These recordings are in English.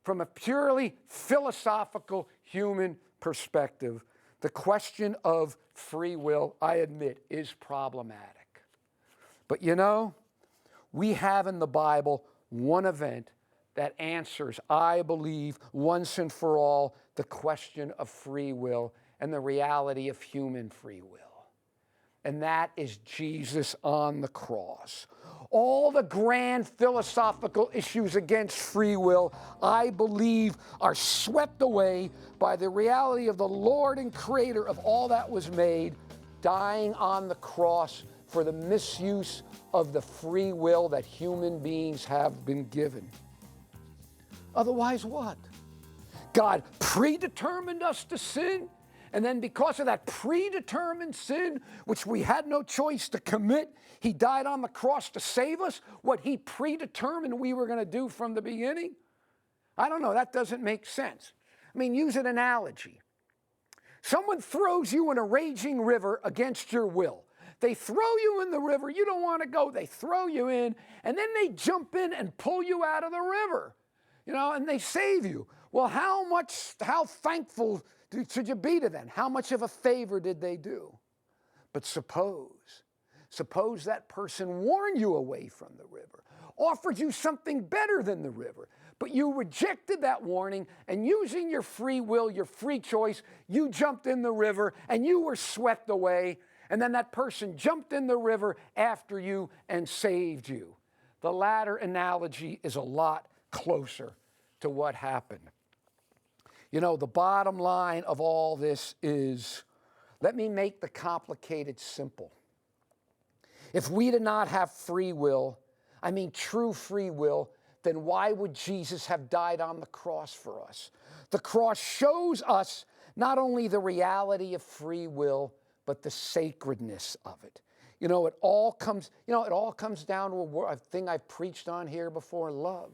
from a purely philosophical human perspective, the question of free will, I admit, is problematic. But you know, we have in the Bible one event that answers, I believe, once and for all, the question of free will and the reality of human free will. And that is Jesus on the cross. All the grand philosophical issues against free will, I believe, are swept away by the reality of the Lord and Creator of all that was made, dying on the cross for the misuse of the free will that human beings have been given. Otherwise what? God predetermined us to sin, and then because of that predetermined sin, which we had no choice to commit, he died on the cross to save us, what he predetermined we were going to do from the beginning? I don't know, that doesn't make sense. I mean, use an analogy. Someone throws you in a raging river against your will. They throw you in the river, you don't want to go, they throw you in, and then they jump in and pull you out of the river, and they save you. Well, how thankful should you be to them? How much of a favor did they do? But suppose that person warned you away from the river, offered you something better than the river, but you rejected that warning, and using your free will, your free choice, you jumped in the river and you were swept away, and then that person jumped in the river after you and saved you. The latter analogy is a lot closer to what happened. The bottom line of all this is, let me make the complicated simple. If we did not have free will, I mean true free will, then why would Jesus have died on the cross for us? The cross shows us not only the reality of free will, but the sacredness of it. It all comes down to a thing I've preached on here before, love.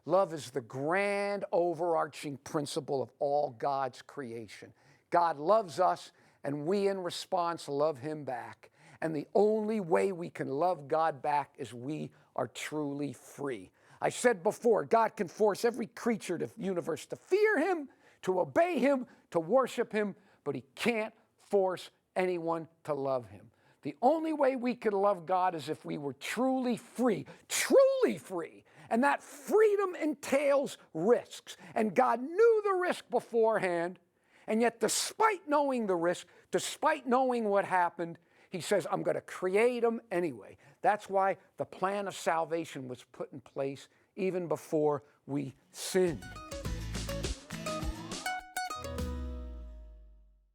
Love is the grand overarching principle of all God's creation. God loves us, and we in response love him back. And the only way we can love God back is we are truly free. I said before, God can force every creature in the universe to fear him, to obey him, to worship him, but he can't force anyone to love him. The only way we could love God is if we were truly free, truly free. And that freedom entails risks. And God knew the risk beforehand. And yet, despite knowing the risk, despite knowing what happened, he says, I'm going to create them anyway. That's why the plan of salvation was put in place even before we sinned.